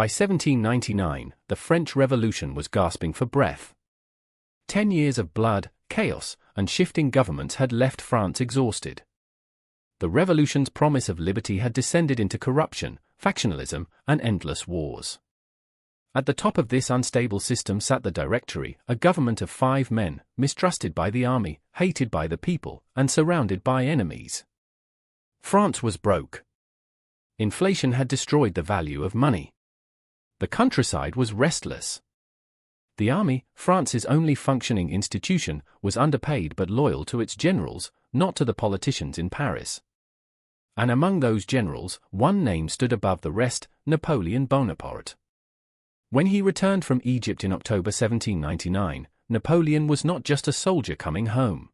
By 1799, the French Revolution was gasping for breath. 10 years of blood, chaos, and shifting governments had left France exhausted. The revolution's promise of liberty had descended into corruption, factionalism, and endless wars. At the top of this unstable system sat the Directory, a government of 5 men, mistrusted by the army, hated by the people, and surrounded by enemies. France was broke. Inflation had destroyed the value of money. The countryside was restless. The army, France's only functioning institution, was underpaid but loyal to its generals, not to the politicians in Paris. And among those generals, one name stood above the rest: Napoleon Bonaparte. When he returned from Egypt in October 1799, Napoleon was not just a soldier coming home.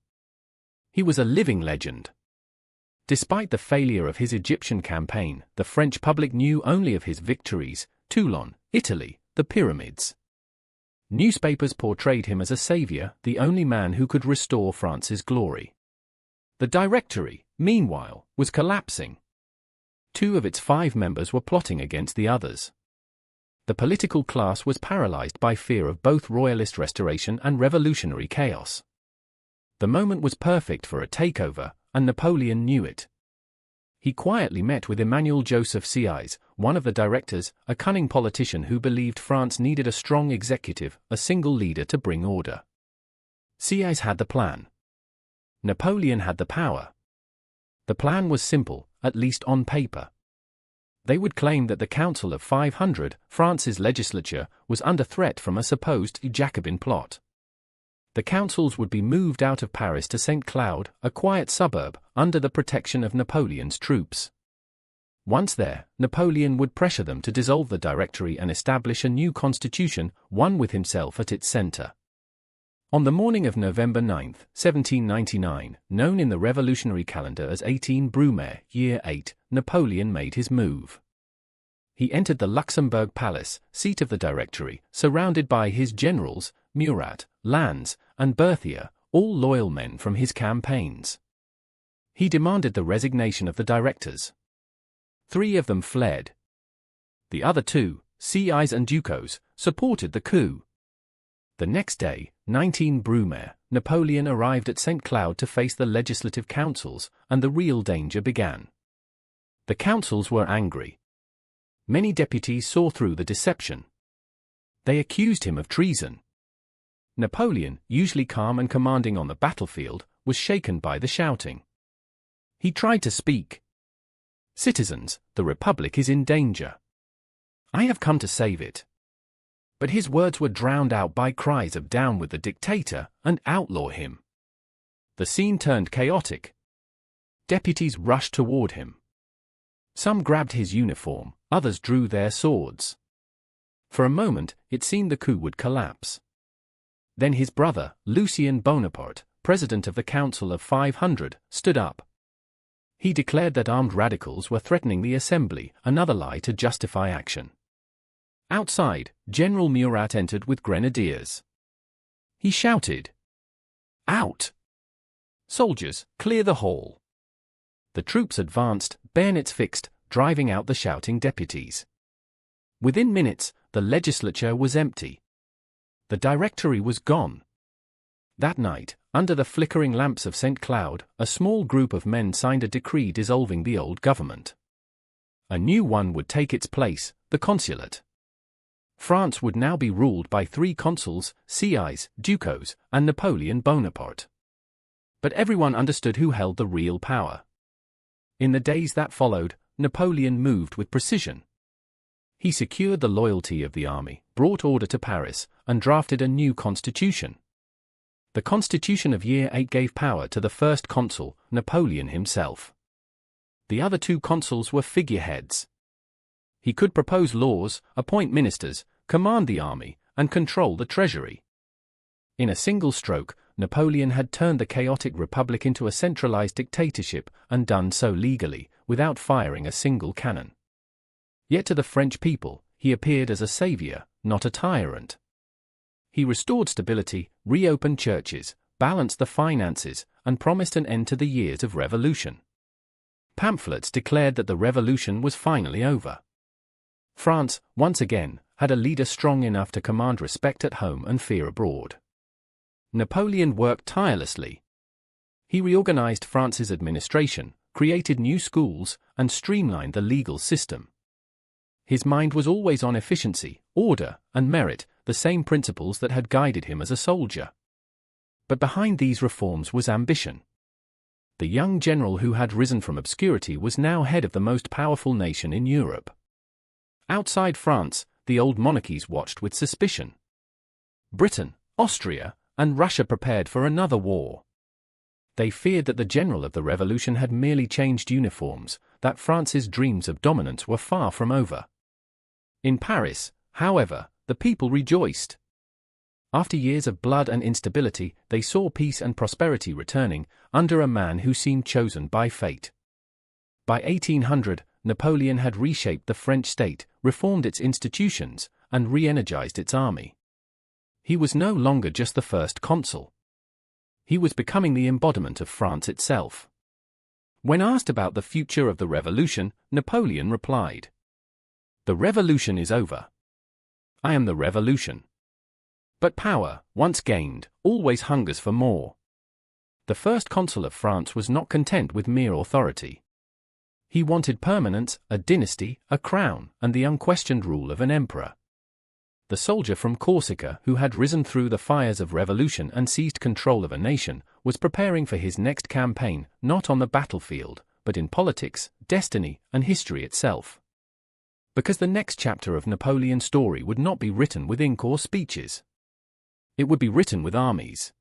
He was a living legend. Despite the failure of his Egyptian campaign, the French public knew only of his victories: Toulon, Italy, the pyramids. Newspapers portrayed him as a savior, the only man who could restore France's glory. The Directory, meanwhile, was collapsing. 2 of its 5 members were plotting against the others. The political class was paralyzed by fear of both royalist restoration and revolutionary chaos. The moment was perfect for a takeover, and Napoleon knew it. He quietly met with Emmanuel Joseph Sieyès, one of the directors, a cunning politician who believed France needed a strong executive, a single leader to bring order. Sieyès had the plan. Napoleon had the power. The plan was simple, at least on paper. They would claim that the Council of 500, France's legislature, was under threat from a supposed Jacobin plot. The councils would be moved out of Paris to St. Cloud, a quiet suburb, under the protection of Napoleon's troops. Once there, Napoleon would pressure them to dissolve the Directory and establish a new constitution, one with himself at its center. On the morning of November 9, 1799, known in the revolutionary calendar as 18 Brumaire, year 8, Napoleon made his move. He entered the Luxembourg Palace, seat of the Directory, surrounded by his generals, Murat, Lannes, and Berthier, all loyal men from his campaigns. He demanded the resignation of the directors. 3 of them fled. The other 2, Sieyès and Ducos, supported the coup. The next day, 19 Brumaire, Napoleon arrived at St. Cloud to face the legislative councils, and the real danger began. The councils were angry. Many deputies saw through the deception. They accused him of treason. Napoleon, usually calm and commanding on the battlefield, was shaken by the shouting. He tried to speak. "Citizens, the Republic is in danger. I have come to save it." But his words were drowned out by cries of "Down with the dictator" and "Outlaw him." The scene turned chaotic. Deputies rushed toward him. Some grabbed his uniform, others drew their swords. For a moment, it seemed the coup would collapse. Then his brother, Lucien Bonaparte, president of the Council of 500, stood up. He declared that armed radicals were threatening the assembly, another lie to justify action. Outside, General Murat entered with grenadiers. He shouted, "Out! Soldiers, clear the hall!" The troops advanced, bayonets fixed, driving out the shouting deputies. Within minutes, the legislature was empty. The Directory was gone. That night, under the flickering lamps of St. Cloud, a small group of men signed a decree dissolving the old government. A new one would take its place, the Consulate. France would now be ruled by 3 consuls, Sieyès, Ducos, and Napoleon Bonaparte. But everyone understood who held the real power. In the days that followed, Napoleon moved with precision. He secured the loyalty of the army, brought order to Paris, and drafted a new constitution. The constitution of year 8 gave power to the first consul, Napoleon himself. The other 2 consuls were figureheads. He could propose laws, appoint ministers, command the army, and control the treasury. In a single stroke, Napoleon had turned the chaotic republic into a centralized dictatorship, and done so legally, without firing a single cannon. Yet to the French people, he appeared as a savior, not a tyrant. He restored stability, reopened churches, balanced the finances, and promised an end to the years of revolution. Pamphlets declared that the revolution was finally over. France, once again, had a leader strong enough to command respect at home and fear abroad. Napoleon worked tirelessly. He reorganized France's administration, created new schools, and streamlined the legal system. His mind was always on efficiency, order, and merit, the same principles that had guided him as a soldier. But behind these reforms was ambition. The young general who had risen from obscurity was now head of the most powerful nation in Europe. Outside France, the old monarchies watched with suspicion. Britain, Austria, and Russia prepared for another war. They feared that the general of the revolution had merely changed uniforms, that France's dreams of dominance were far from over. In Paris, however, the people rejoiced. After years of blood and instability, they saw peace and prosperity returning, under a man who seemed chosen by fate. By 1800, Napoleon had reshaped the French state, reformed its institutions, and re-energized its army. He was no longer just the first consul. He was becoming the embodiment of France itself. When asked about the future of the revolution, Napoleon replied, "The revolution is over. I am the revolution." But power, once gained, always hungers for more. The first consul of France was not content with mere authority. He wanted permanence, a dynasty, a crown, and the unquestioned rule of an emperor. The soldier from Corsica, who had risen through the fires of revolution and seized control of a nation, was preparing for his next campaign, not on the battlefield, but in politics, destiny, and history itself. Because the next chapter of Napoleon's story would not be written with ink or speeches. It would be written with armies.